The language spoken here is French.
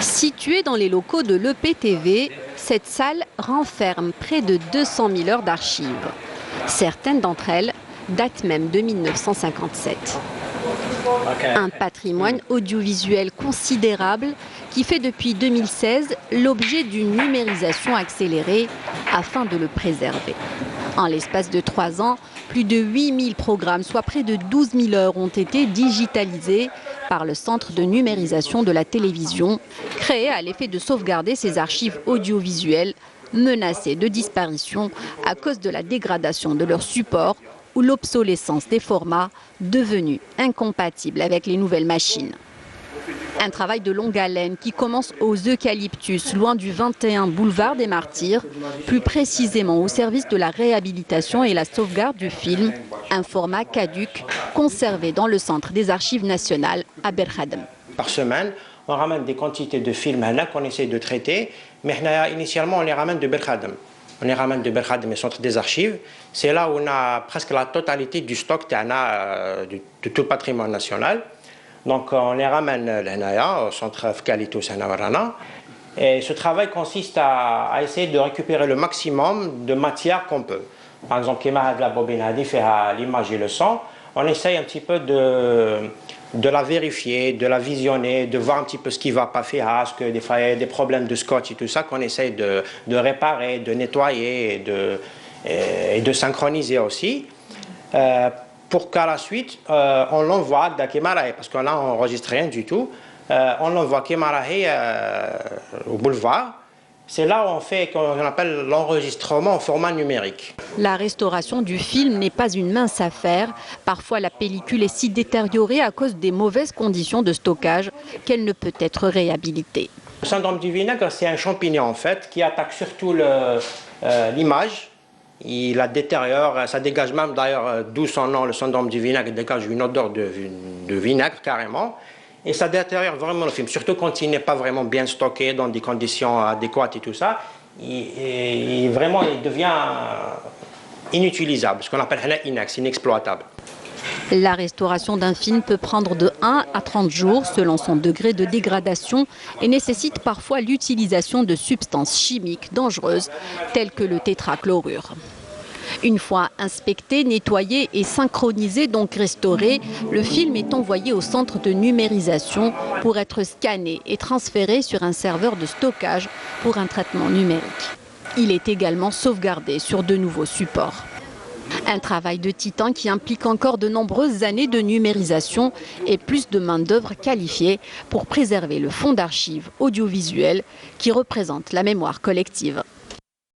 Située dans les locaux de l'EPTV, cette salle renferme près de 200 000 heures d'archives. Certaines d'entre elles datent même de 1957. Un patrimoine audiovisuel considérable qui fait depuis 2016 l'objet d'une numérisation accélérée afin de le préserver. En l'espace de 3 ans, plus de 8000 programmes, soit près de 12 000 heures, ont été digitalisés par le Centre de numérisation de la télévision, créé à l'effet de sauvegarder ces archives audiovisuelles menacées de disparition à cause de la dégradation de leur support ou l'obsolescence des formats devenus incompatibles avec les nouvelles machines. Un travail de longue haleine qui commence aux Eucalyptus, loin du 21 boulevard des Martyrs, plus précisément au service de la réhabilitation et la sauvegarde du film, un format caduc conservé dans le centre des archives nationales à Belkhadem. Par semaine, on ramène des quantités de films qu'on essaie de traiter, mais initialement on les ramène de Belkhadem. On les ramène de Belkhadem, le centre des archives. C'est là où on a presque la totalité du stock de tout le patrimoine national. Donc on les ramène là, au centre Fkalitou Sanawarana. Et ce travail consiste à essayer de récupérer le maximum de matière qu'on peut. Par exemple, la bobine à l'image et le son, on essaye un petit peu de la vérifier, de la visionner, de voir un petit peu ce qui ne va pas faire, ce que des fois il y a des problèmes de scotch et tout ça qu'on essaye de réparer, de nettoyer et de synchroniser aussi. Pour qu'à la suite, on l'envoie à Kemarahe, parce qu'on n'a enregistré rien du tout, on l'envoie à Kemarahe au boulevard. C'est là où on fait ce qu'on appelle l'enregistrement en format numérique. La restauration du film n'est pas une mince affaire. Parfois, la pellicule est si détériorée à cause des mauvaises conditions de stockage qu'elle ne peut être réhabilitée. Le syndrome du vinaigre, c'est un champignon en fait qui attaque surtout l'image. Il la détériore, ça dégage même d'ailleurs, d'où son nom, le syndrome du vinaigre, dégage une odeur de vinaigre carrément. Et ça détériore vraiment le film, surtout quand il n'est pas vraiment bien stocké dans des conditions adéquates et tout ça. Vraiment, il devient inutilisable, ce qu'on appelle inex, inexploitable. La restauration d'un film peut prendre de 1 à 30 jours selon son degré de dégradation et nécessite parfois l'utilisation de substances chimiques dangereuses telles que le tétrachlorure. Une fois inspecté, nettoyé et synchronisé, donc restauré, le film est envoyé au centre de numérisation pour être scanné et transféré sur un serveur de stockage pour un traitement numérique. Il est également sauvegardé sur de nouveaux supports. Un travail de titan qui implique encore de nombreuses années de numérisation et plus de main-d'œuvre qualifiée pour préserver le fonds d'archives audiovisuelles qui représente la mémoire collective.